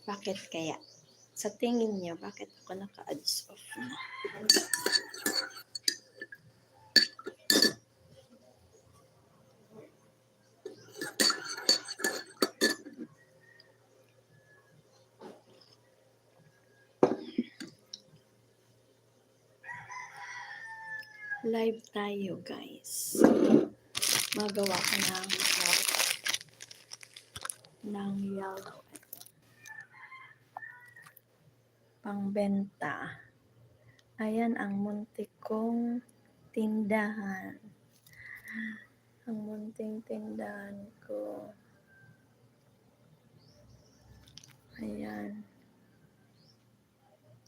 Bakit kaya? Sa tingin niyo, bakit ako naka-ads off na? Live tayo, guys. Magawa ko ng yellow. Pangbenta. Ayan ang muntik kong tindahan. Ang munting tindahan ko. Ayan.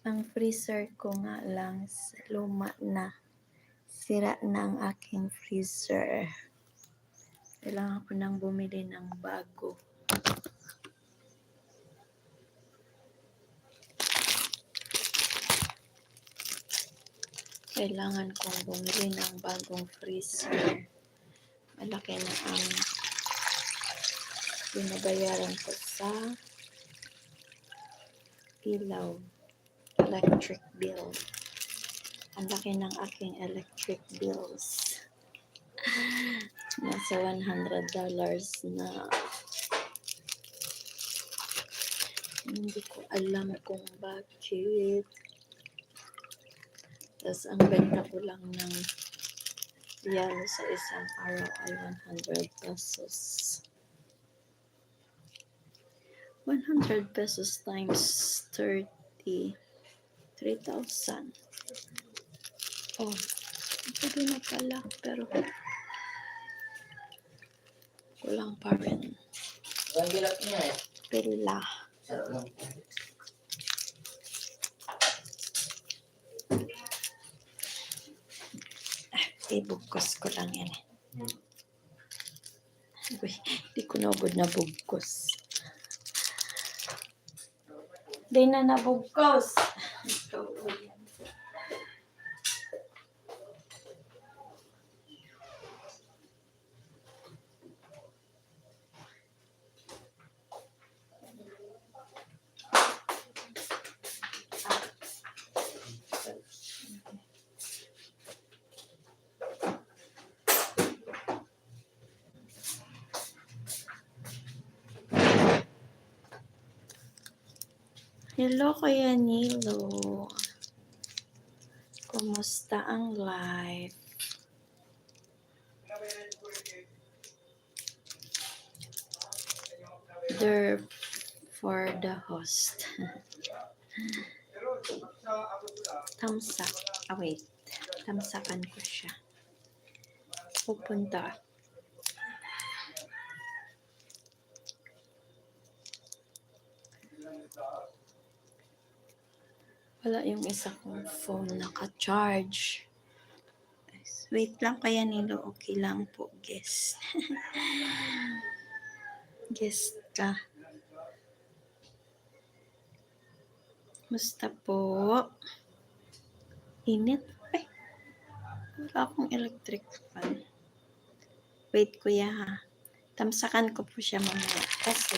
Ang freezer ko nga lang luma na. Sira na ang aking freezer. Kailangan ko nang bumili ng bago. Kailangan kong bumili ng bagong freezer. Malaki na ang binabayaran ko sa ilaw. Electric bill. Ang laki ng aking electric bills. Nasa $100 na. Hindi ko alam kung bakit. Tapos ang benta ko lang ng yellow sa isang araw ay 100 pesos. 100 pesos times 30. 3,000. Oh, pwede na pala. Pero kulang pa rin. Ang gilap niya eh. Pila. Sarap lang. Ibugkos ko lang yan eh. Uy, di ko naubod na bugkos. Di na nabugkos. Hello, Kuya Nilo. Kumusta ang life? There for the host. Tamsak. Wait. Tamsakan ko siya. Pupunta. Wala yung isa kong phone naka-charge. Wait lang, Kuya Nilo. Okay lang po, guest. Guest ka. Musta po? Init. Ay, wala akong electric fan. Wait, Kuya ha. Tamsakan ko po siya mamaya. Kasi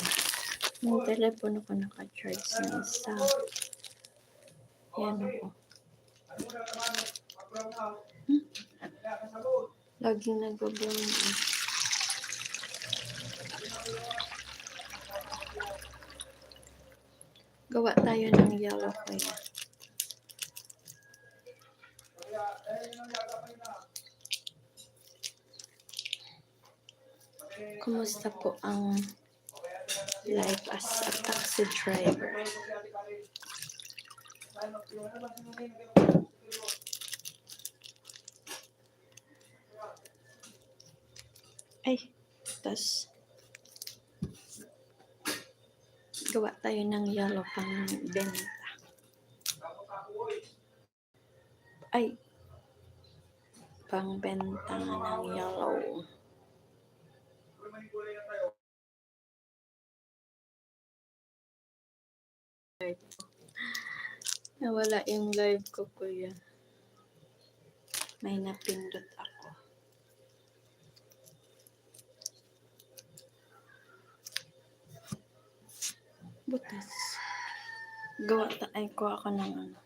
yung telepono ko naka-charge na isa. Yan ako. Laging nag-brown. Gawa tayo ng yellow, Kuya. Kumusta po ang life as a taxi driver? Ay, tas gawa tayo ng yellow pang benta. Ay, pang benta ng yellow. Nawala yung live ko, Kuya. May napindot ako. Butas. Ay, kuha ako ng ano.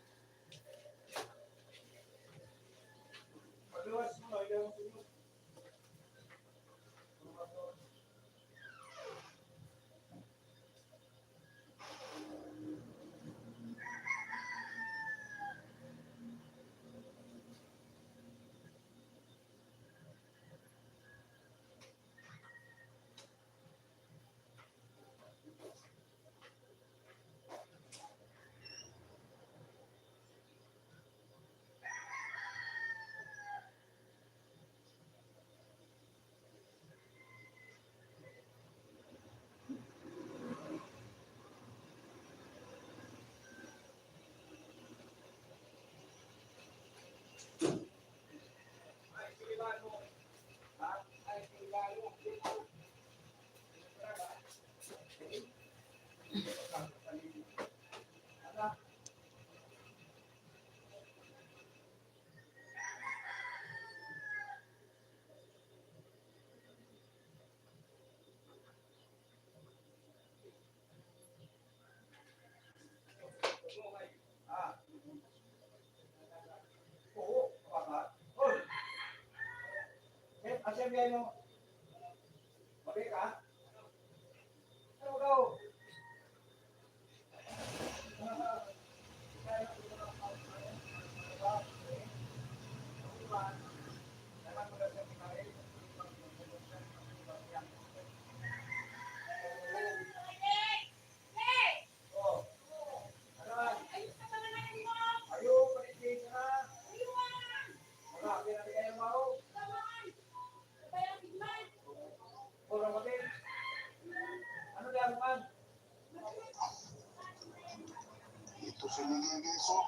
Ito si Miguel Geso.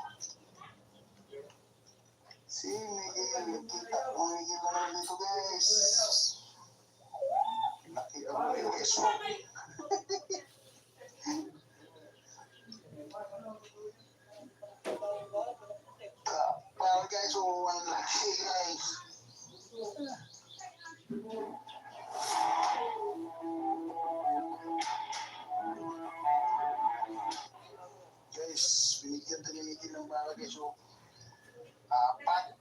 Si Miguel, kita ko Miguel na naman dito guys. Nakita ko Miguel Geso. Kapal guys, oh, ang laki guys. Guys, binigyan tayo ni Miguel ng baka guys, oh. Apat.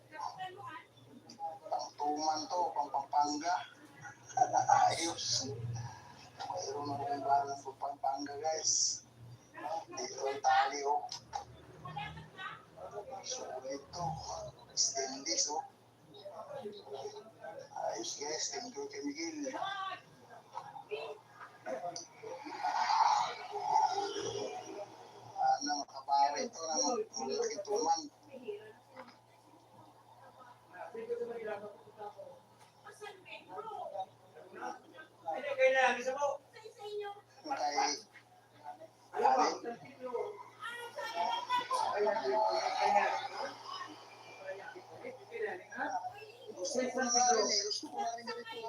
Pang tuman to, pang Pampanga. Ayos. Mayroon na rin baka ng Pampanga guys. Dito ang tali, oh. Sulit to. Stainless, oh. Ayos guys, thank you kay Miguel. Sana makabawi ito ng malaking tuman. Gusto ko na rin eh. Gusto ko na rin ganito.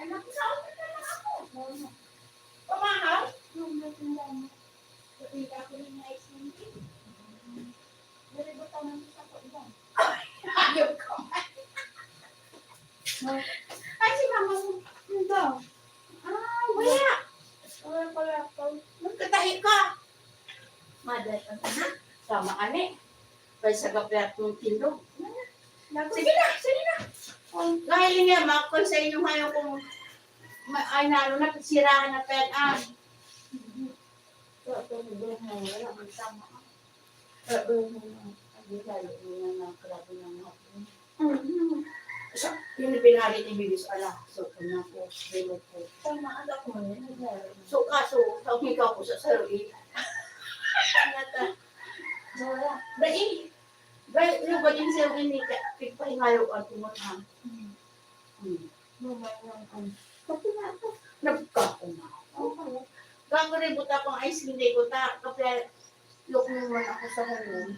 Anak, sa akin na lang ako. Pamahal? Yung natinda mo. Natinda ko rin na ice cream. Naributan naman sa ko ibang. Ayaw ka man. Ay, si mama mo. Ano daw? Ah, wala. Wala pala ito. Magkatahi ka. Maday ka na. Sama ka ni. Kaya sa gapiat mong tindog. Sige na, sige na. Dahil nga, makakon sa inyo ngayon kung ay nalo na, siraan na pen-an. Ito, doon na, wala mang sama. Doon na, hindi tayo na nakrabo ng hapon. So, yun yung pinali ni Bibis, ala, so, kung na po, bilog po. Tama, anak mo yun. So, kaso, tawag ikaw po sa sarili. Wala. Dahil, yung ba din sa'yo ini, pigpahingayo ang tumunhan. Mamay lang, pati na ako. Nagkako na. Gago rin buta pang ice cream, hindi ko ta, kapya, look naman ako sa halong.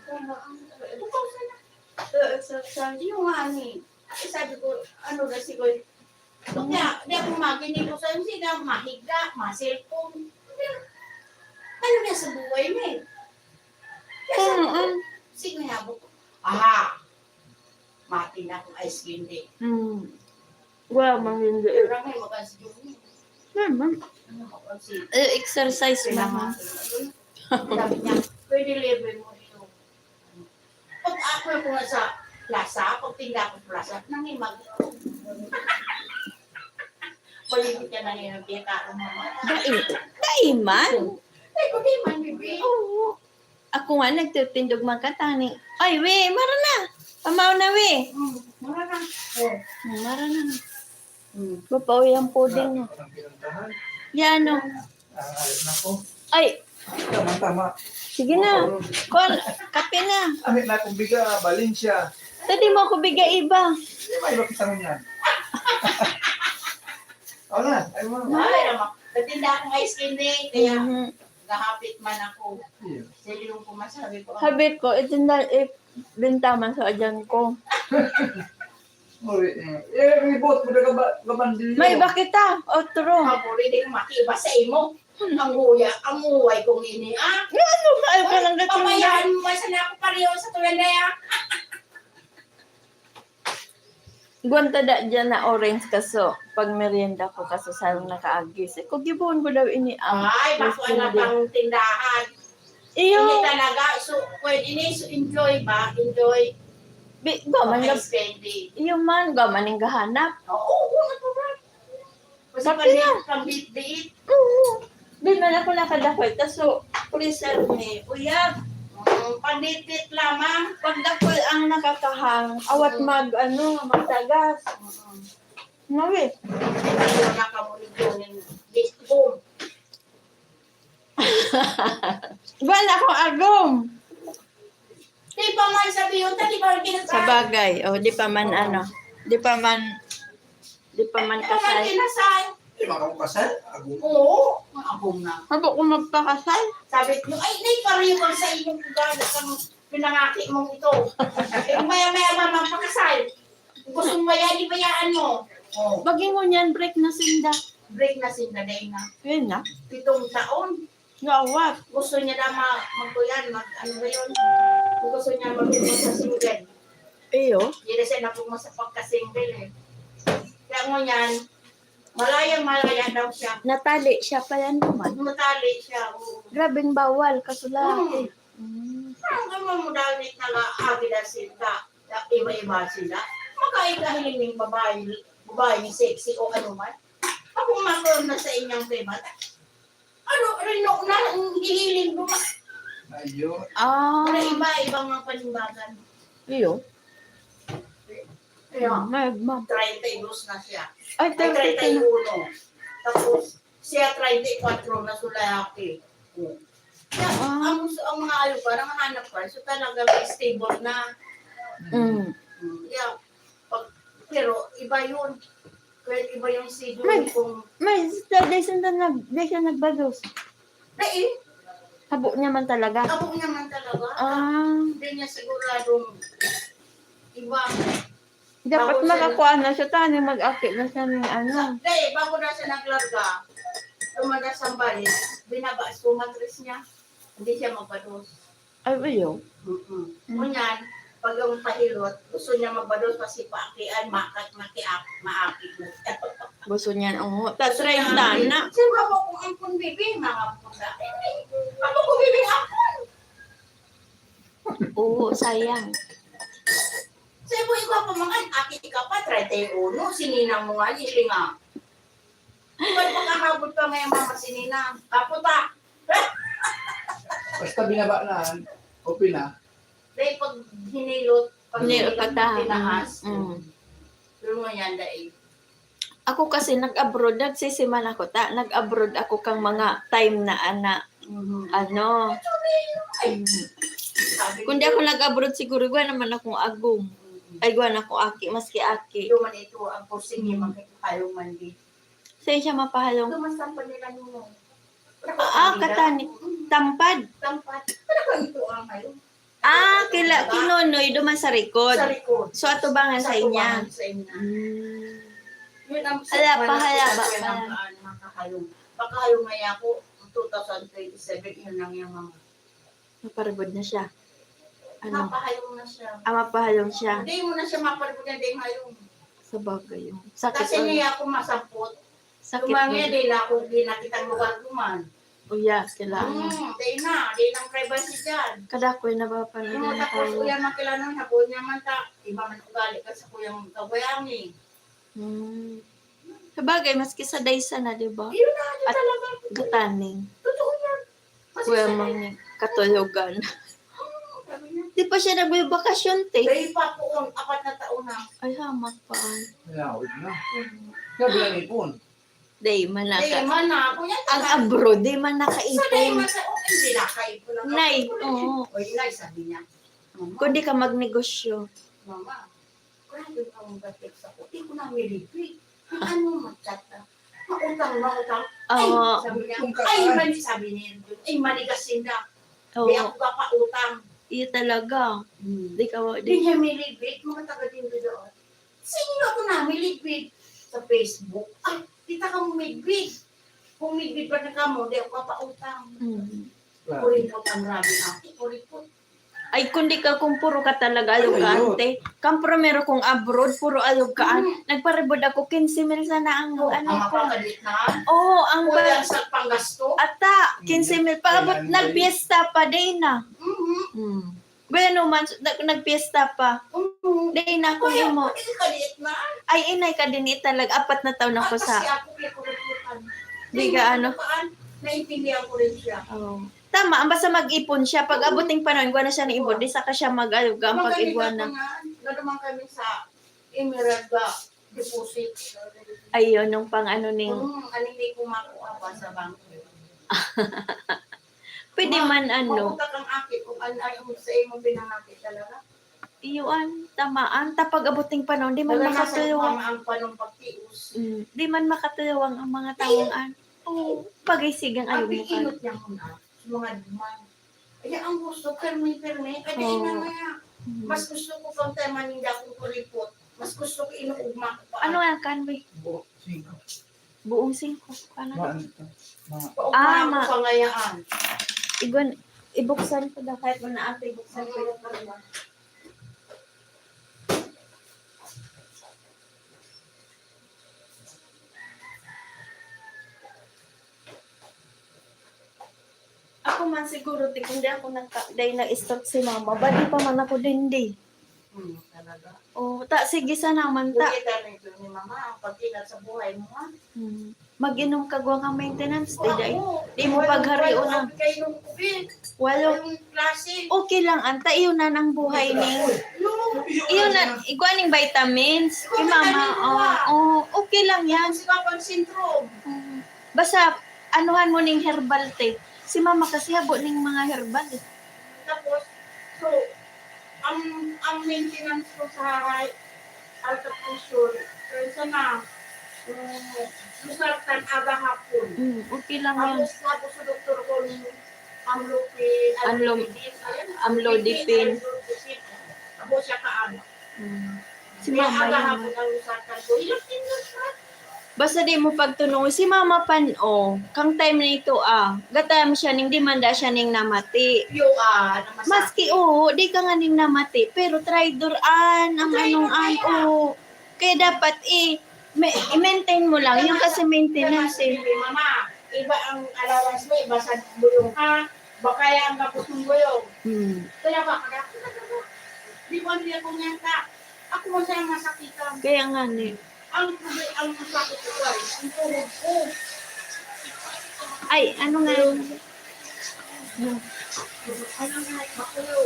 Bukaw sana. Yung nga ni, sabi ko, ano kasi ko, kaya, di ako maginig ko sa'yo, sila mahiga, ma-cellphone. Ano niya sa buhay niya eh. Kaya sabi ko, sige nga po. Aha! Mati na akong ice cream day. Wow, mang hindi. Pero may makansi yung niya. Naman. Ano makansi? Exercise mama. Sabi niya, pwede libre mo ito. Pag ako yung kung sa plaza, pag tinda ko plaza, nangimag ito. Paligid ka na ngayon ng tiyata ng mama. Daiman? Ay, kung di man, bibi. Oo. Ako nga nagtutindog magkatani. Ay, we, mara na. Pamaw na, we. Mura na. Oh. Mara na. Papaw yung pudding mo. Ang pinuntahan. Yan, no. Alit na ko. Ay, Tama. sige na. Call, kape na. Amit na akong biga, Valencia. Tadi mo ako bigay iba. Hindi ba iba kita mo yan? Oo na, ay mo. Ay, naman. Natinda akong ice cream day, kaya Mhm. nahapit man ako. Iya. Sila yung pumasabi ko. Habit ko, itinda, bintaman sa adyan ko. Uri, ribot mo na kabandilo. May iba kita. Otro. Mabuli din makiba sa imo. Ang uway kong ini, ah. Ano ba? Ayaw ka lang gatin. Pamayaan mo, sana ako pareho sa tuwan na yan. Gwanta da dyan na orange kaso. Pag merienda ko kaso sarang nakaagis. Kung gibon ko daw ini ang Ay, bako na pang tindahan. iyo. Hindi talaga. So, pwede ini, so enjoy ba? Enjoy. Gaman nga. Spending. Iyo man, gaman yung gahanap. Oo, natural. Kasi Bakit na? pambit-bit. Oo. Di man ako nakadakoy. Kaso, preserve ni. Uyag. Pandit-bit lamang. Pag dakoy ang nakakahang, awat magtagas. Nawi. Ayaw na kamulit yun yung bit boom. Buwan akong agom. Di pa man sabi yun, di ba Sa kinasal? bagay. O, di pa man ano. Di pa man Di pa man kasal. kinasal. Di ba ka kasal? Agum. Oo, maabong na. Habo ko magpakasal. Sabi ko, ay, nay, pareho ka sa inyong gagawin kang pinangaki mong ito. Eh, maya-maya mama pakasal. Gusto mo bayaan mo. Oh, Baging mo niyan, break na sinda. break na sindaday na. Yun na. 7 taon. Gawat. Gusto niya na magkuyan, ano ba yun? Gusto niya mag-ibig sa single. Iyo. Hindi na siya napugma sa pagka-single eh. Kaya mo yan, malaya daw siya. Natali siya pa yan naman. Matali siya. Oo. Grabing bawal, kasulaki. Ang gano'n mo dahil nag-aagila sila, iba-iba sila. Magkaigahiling ng babae ni sexy o ano man. Ako makaroon na sa inyong primat. Ano, rino na, hindi hiling mo. Ayun. Para Ah. iba-ibang mga panimbagan. Iyo. Kaya, Ma'am. 32 na siya. Ay, Ay, 30 na. 31. Tapos, siya 34 na sulaki. Kaya, Ah. ang mga ayo parang hanap pa. So talaga may stable na. Mm. Yeah. Pero iba yun. Kaya iba yung si May- Julie kung... May di siya nagbados. Dahil, Habo niya man talaga. ako naman talaga. Ah. Hindi niya siguradong iba. Dapat Bago siya- makakuha na siya, tani mag-akit na siya ng ano. Hindi, bago na siya naglarga, tumagas ang balis, binaba sa matris niya, hindi siya magbados. Ay, ba yun? Kunyan, pag yung pahilot, gusto niya magbados kasi paakian, maakit mo. Gusto niya, oo. Tatry na. Sino ako kung ampun bibi, mga punda. Ako kung bibi ampun. Oo, sayang. Sino ikaw pa mga, akit ka pa, 31, sininang mo nga, hiling nga. Kung pagkahabot pa ngayon mga sininang, kaputa. Basta binaba na, open na. Dahil pag hinilot, pag Hinilot ka ta. tinaas, Mm. yun mo yan dahil. Ako kasi nag-abroad, nagsisiman ako ta. Nag-abroad ako kang mga time na ano. Ay, Mm. sabi Kundi ako nag-abroad siguro, gwa naman akong agong. Ay, gwa na akong aki, maski aki. Ito man ito, ang pursing yung makikikayo man di. Sa'yo siya mapahalong. Tumasan pa nila nyo. Katani. Tampad. Tampat. Talagang ito ang kayo. Kinonoy, duman sa likod. Sa likod. So, atubangan sa inya. tubangan sa inya. Mm. Yun ang Hala, pahalaba pahalaba. makakayong. Pakayong nga ako, 2027, yun lang yung mga. Maparibod na siya. Ano? Mapahayong na siya. Mapahalong siya. Hindi mo na siya mapalibot na din ngayong. Sa bagay yung sakit. Kasi niya ako masampot. Sakit Tumangya yun. din ako, di nakitang lugar duman. Uya, kailangan. Di nang privacy dyan. Kadakoy na ba pala Yung na tapos tayo? kuya makilano na po niya man ta. Iba man ugali ka sa kuyang kawayangi. Sa bagay, maski sa daysa na, di ba? Yun na, yun At- talaga. Gataning. Totoo yan. Kasi Kuya sa mga katulugan. sabi niya, Di pa siya nagbibakasyon, te. Dahil pa po, 4 na taon na. Ay, hamak pa. Nalawid na. Sabi lang ipon. Day, man Dahil naka... man na ako yan. Ang abroad, di man Sa dahil nakaipon. man sa okay, hindi nakaipon lang ako. Nay, oo. O Nay, sabi niya. Mama, Kundi ka magnegosyo. Mama, grabe ka mong gatik sa ko. Hindi ko na milipig. Ano mag-chat na? Mautang. Ay, Oo. sabi niya. Kung ka- Ay, mali sabi niya. Ay, manigasin na. Oo. Di ako ka pa utang. Iyo talaga. Di ka, Di di, niya milibig. Mga taga-dindo doon. Sino ako na milibig? Sa Facebook. Ay, kita ka mo milibig. Kung milibig pa na ka mo, di ako ka pa utang. Kuripot ang grabe ako. Kuripot. Ay, kundi ka kung puro ka talaga alog ka, Ayun. ante. Kampro meron kong abroad, puro alog ka. Nagparibod ako, 15 mil sana ang Ang ano ko. mapakalit na. Oo, ang Kuya ba... sa panggasto. Ata, 15 mil. Paabot, Kailan nagpiesta pa, day na. Bueno man, nagpiesta pa. Day na kung Kuya, imo. kaliit na. Ay, inay ka din talaga. 4 na taon ako Kasi sa... ako kaya kuriputan. Di ka ano? Naintindihan ko rin siya. Oh. Tama, ang basta mag-ipon siya. Pag abuting panahon, iguana siya ng ibon. Di saka siya mag-aluga ang pag-iguana. Naduman kami sa Emeralda deposit. Ayun, nung pang ano ning... Ano hindi ko makuha pa sa bangko. Pwede man ano. Makutak ang akit kung ano ay sa imo pinangakit talaga. Iyon, tamaan. Tapag abuting panahon, di man Wala na sa makatulawang. ang panong pagtius. Di man makatulawang ang mga taong Oo, pag-isigang Ang ayaw mo ka. pikinot niya muna. Sa mga duman. Kaya ang gusto, permi. Kaya Oo. ina nga. Mas gusto ko pang tayo maninda akong kuripot. Mas gusto ko inuugma ko pa. Ano yan, Kanwi? Buo, 5. Buong 5. Ano? Maan ito. Mga Paugma ma- ko pangayaan. Igon, ibuksan ko daw. Kahit mo na ate, ibuksan ko yung pala. Ako man siguro, kung di ako dahil na-start si mama, bali pa man ako din di. Talaga. O, sige sa naman ta. Kita na ito ni mama, ang pagkinat sa buhay mo ha. Mag-inom ka gwa nga maintenance, di mo pagharion na. Kayo nung kubit. Walo, Yung klase. okay lang anta, iyon na ng buhay ni. Iyon na, iguaning vitamins. Kay mama, okay lang yan. Si Kapag syndrome. Basta, anuhan mo ning herbal tea. Si mama kasi habo ning mga herbal. Tapos, so, ang maintenance ko sa alta pressure, kaya na, masarap aga hapon. Okay lang yan. Tapos sa doktor ko ng amlodipine. Amlodipine. Tapos siya kaano. Si Kaya mama agahapon yun. ang usapan ko. Ilang tinus na. Basta di mo pagtunong si mama pano, kang time na ito gatayam siya ning di manda siya ning namati. Yung na masakit. Maski di ka nga ning namati, pero traitor ang anong kaya dapat i-maintain mo lang yung kasi maintenance eh. Mama, iba ang allowance mo, iba sa bulong ha. Baka kaya ang kapos ng bulong. Kaya ba, kaya ako na. Di ba hindi ako nyata? Ako masayang masakitan. Kaya nga ni. Ang sakit ko ay, ang tuhod ko. Ay, ano nga yun? Ano nga, makulo.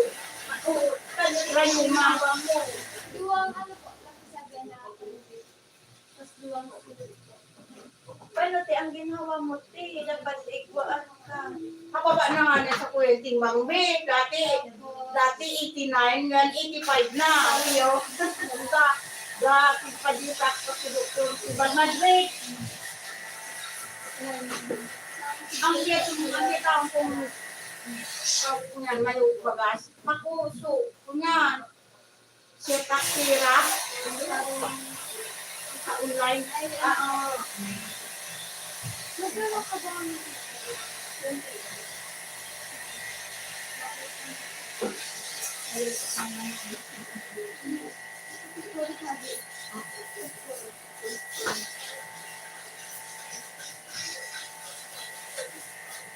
Makulo. Kaya yung mama mo. Duwang ano po, lakisagan na ako. Tapos duwang ako. Paano ti ang ginawa mo ti? Dapat ikwa ka. Kapaba na nga na sa kwenting Mangbe. Dati 89, yan 85 na. Iyo. Dati pa dito ako sa Dr. Ivan Madrid. Ang kita kung kunyan, may bagas. Makuso. Kunyan. Siya taksira. Sa online. Magkano ka ba ang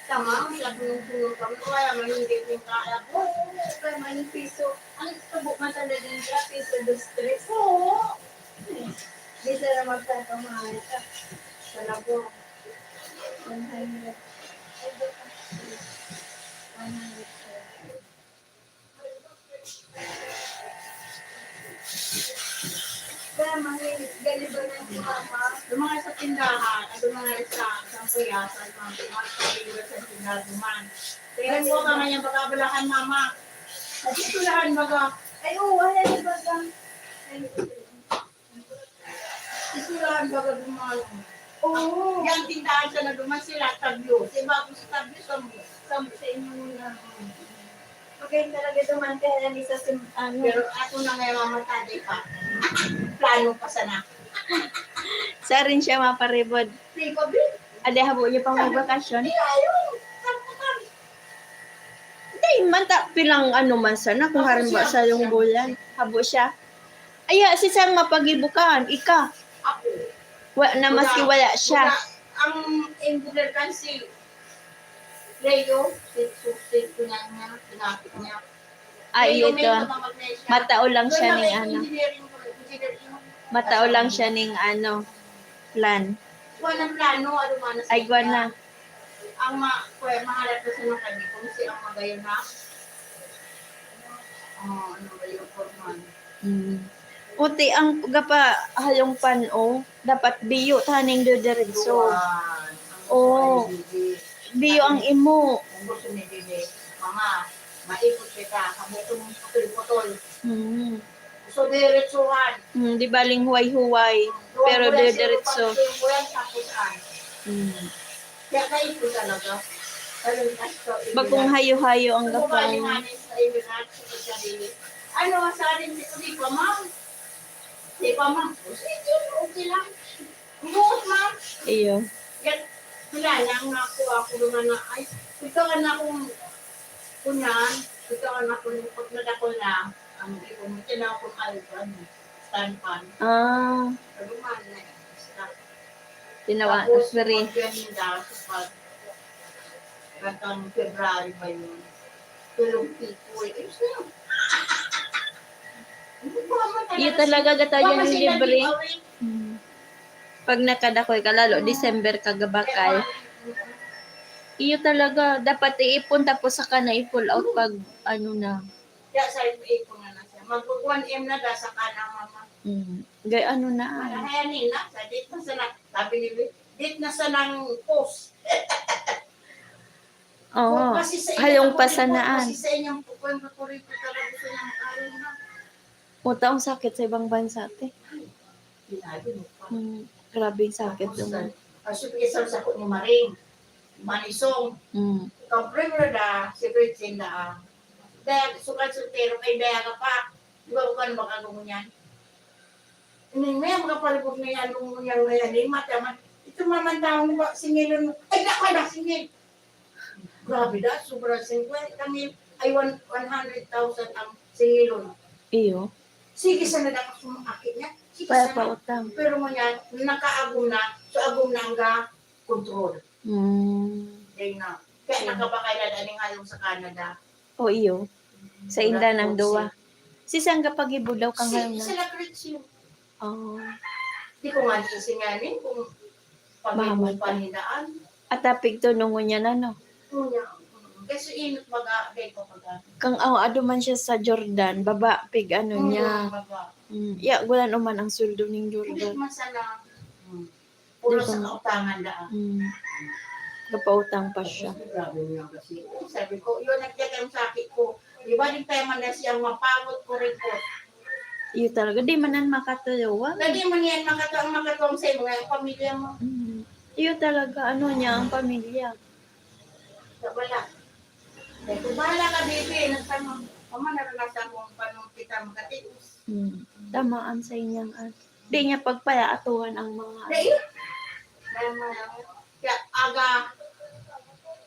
Tama, masyado yung tulong kami. Kaya maningit yung kaya ko. kaya may piso? Ang tubok man talaga yung piso do stress. Oo. Di sila magtatamahal ka. Talaga. 100. 100. Kaya mahilig galiban ng mama. Yung mga sa tindahan, at yung mga sa kuyasan, mga pagkilibat sa tindahan duman. Tingnan mo ka ngayon pagkabalahan, mama. At ito lahan baga. Ay, oo, wala yung bagang. Ito lahan baga duman. Oo. Yung tindahan siya na duman sila, tabyo. Si bago sa tabyo, sa inyo na. Magaling talaga duman kaya lang isa si, Pero ako na ngayon mamatay pa. Plano pa sana. Sa rin siya maparibod. Hindi ko bin. Ade habo niya pang magbakasyon. Hindi ayaw. Tapukan. Hindi man pilang man sana kung halimbawa sa yung bulan. Habo siya. Aya si sang mapagibukan ika. Ako. Na maski wala siya. Ang engineer kasi Leo, si niya, pinapit niya. Ay Leo, may ito. tumamagay siya. Matao lang siya Pero ning may engineering. Matao lang siya ning plan. Walang plano, ano man na Ay gwan na. Ang mahalap na sa mga kami, kung silang magayon na. Ano ba yung forman? Puti ang gapa halong pano dapat biyo taning do diretso. Oo. Biyo ang imo. Kung gusto ni Dede, Mama, maikot kita, kami itong putol-putol. So, diretsuhan. Di baling huway-huway. Pero diretso. Kaya kayo talaga. Bagong hayo-hayo ang gapa. Ano, sa atin, di pa, ma'am. Di pa, ma'am. Sige, okay lang. Umuot, ma'am. Iyo. Yan, wala lang nakuha ko naman na, ay, ito ka na kung kunyan, ito ka na kung pag nadako na, ang ipon mo, tinaw kung stand pan. Kaluman na, stop. Tinawa. Tapos, Sorry. pag-ganin daw, sa pagkang February ba yun, tulong pipo, eh, ayos na yun. Iyo talaga gatayan yung libre. Pag nakadakoy ka lalo, December kagabakal. Iyo talaga, dapat iipon tapos saka na i-pull out pag na. Kaya sa ipon na siya. Mag-1M na da sa kanang mama. Gay na. Malahayanin na. Sa date na sa sabi ni Vic, date na sa nang post. Oo. Kasi sa Halong inyong pasanaan. Kasi sa inyong paborito talaga gusto niya mag-aral na. Puta ang sakit sa ibang bansa, te. Sinabi mo pa. Grabe yung sakit Tapos, naman. kasi isang sakot ni Maring. Manisong. Kapre mo na, si Bridget na. Dahil sukan soltero kay Daya ka pa. Di ba bukan makagawin yan? Ini may mga palibog na yan, nung yan na yan, mata man. Ito mamandaw mo, singilon mo. Ay, nako na, singil. Grabe da, sobra 50 kami, ay 100,000 ang singilon. Iyo. Sige, sana dapat sumakit niya. Sige, Para sana. pautang. Pero mo yan, nakaagom na, so agom na ang control. Dahil na. Kaya nakabakailan aning hayong sa Canada. O iyo. Sa inda ng duwa. Si Sangga pag-ibulaw kang halong na. Sila Christian. Oh. Di ko nga singanin kung Mahamal pag-ibig pa. panidaan. At apig to nung niya na no. Kasi inot dahil ko pag Kang ado man siya sa Jordan, baba pig ano niya. Ya, wala naman ang suldo ning Hindi Jordan. man sana. Puro Di ko sa ma- kautangan daan. Kapautang pa siya. Grabe niya kasi. Sabi ko, yun nagtyaga yung sakit ko. Di ba din tayo man na siyang mapagod ko rin po. Iyo talaga, di manan makatuluwa. Lagi man yan makatuwang sa mga pamilya mo. Iyo talaga, ano niya, ang pamilya. Wala. Dahil kung bahala ka, baby, nagtanong, mama, naranasan kong paano kita magkatios. Tamaan sa inyang di niya pagpalaatuhan ang mga Dahil, kaya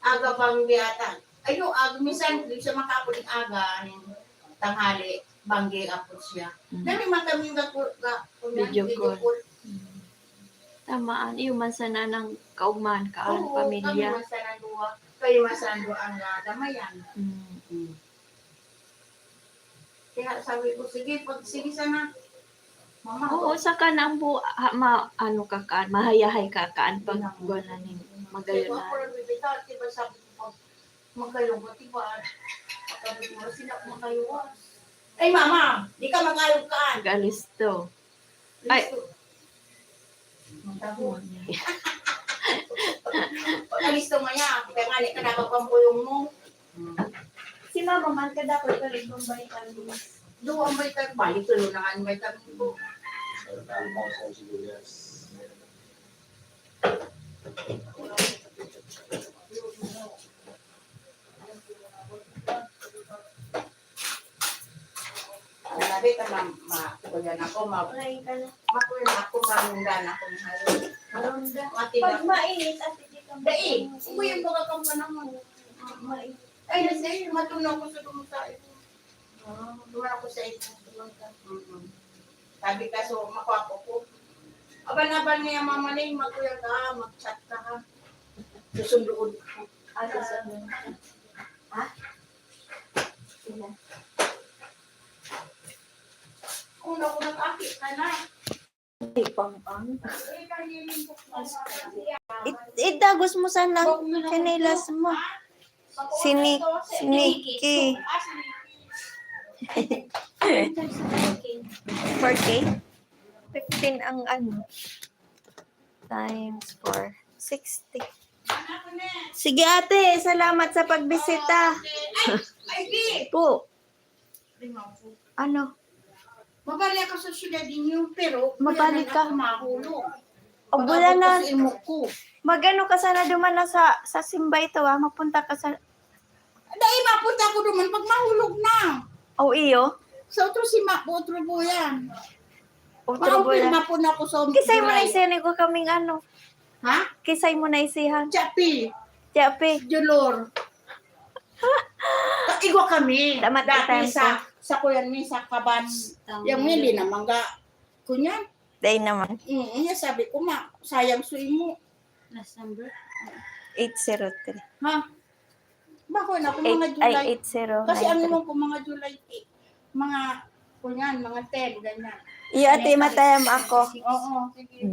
aga bang biyatan. Ayun, minsan, di siya makapuling aga, ng tanghali, banggi apot siya. Dami man kami Video call. Tamaan, iyo man sana ng kaugman kaan pamilya. Kami masanan duwa. Kayo masanan duwa ang damayan. Kaya sabi ko, sige sana. Mama, Oo, saka nang ano ka kaan, mahayahay ka kaan pag wala ning magayon na. Diba sabi ko, magayon ko, diba? Sabi ko, sila magayon. Ay, mama, di ka magayon kaan. Galisto. Ay. Pag-alisto mo niya, kaya nga ka nakapambulong mo. Si mama man ka dapat ka rin kung balikan mo. Doon ang balik balik tulo na nga ang balik ko. Nabi ka kuyan ako, Kumain ka na. makuyan ako, marundan ako ng hayo. Maronda. Mati Pag na. mainit at hindi ka Dai, umuyan ba ka kang panahon? mainit. Ay, nasi, matunaw ko sa dumutay. Duman ako sa ito. Sabi ka, so makwapo ko. Aban-aban niya mamaling, magkuya ka, mag-chat ka ha. Susundoon ko. Ano sa Ha? sila? Kung ako nag-akit ka na. Itagos mo sana kanilas mo. Siniki. 4K? 15 ang ano. Times 4. 60. Sige ate, salamat sa pagbisita. Ay, di! Po, ano? Mabalik ako sa sila din yun, pero Mabalik ka? ako mahulog. O wala na. Pag-abot ko sa imo ko. Magano ka sana duman na sa simba ito Mapunta ka sa... Dahil mapunta ko naman pag mahulog na. O iyo? Sa otro si otro po yan. Otro bola. Mahulog po na ako sa Kisay mo na isihan ko kaming ano. Ha? Kisay mo na isihan. Chapi. Tiyapi. Jolor. Igwa kami. Damat Dati time sa kuyan mi sa kaban. Yung mili naman ga. Kunyan. Day naman. Sabi ko sayang suy mo. Last number? 803. Ha? Bako na kung mga July. 80. Kasi ang imong ko mga July 8. Mga kunyan, mga 10, ganyan. Iyo ate, matayam ako. Oo, sige.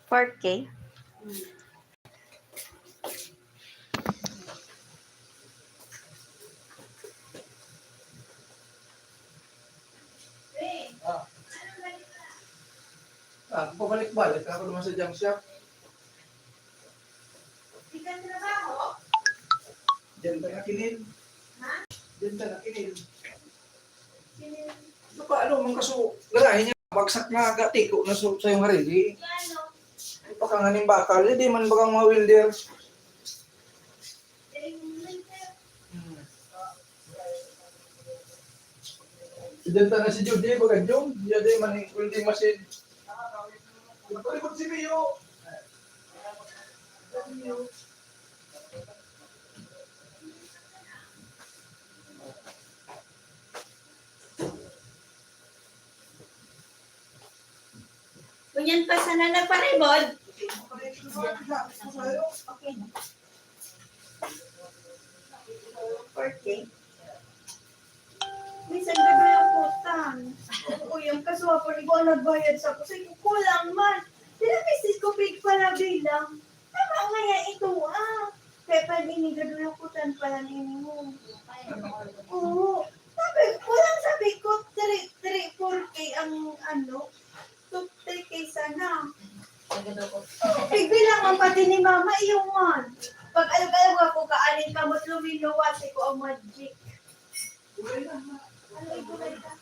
4K. Pabalik-balik ako naman sa junk shop. Di ka trabaho? Diyan ka nakinil. Ha? Diyan ka nakinil. Ano pa, ano, mga kaso, garahin niya, bagsak na gatiko na sa yung harili. Ano? Ay, pakanganing bakal, hindi man bagang mga wilder. Identa na si Judy, baga Jom. Diya di man hindi masin. Nagpalibot si Mio. Kunyan pa sana nagparibod. Okay na. Birthday. Minsan gabi ang putang. Uyang kasuwa po ni ko nagbayad sa kusay ko kulang man. Tinabisis ko big pala bilang. Tama nga yan ito Kaya pa dinigado yung putan pala nini mo. Oo. Sabi ko 4K ang ano. 3K sana. Bigbilang ang pati ni mama iyong man. Pag alam-alam ako kaanin kamot luminuwasi ko ang magic. Ano ito na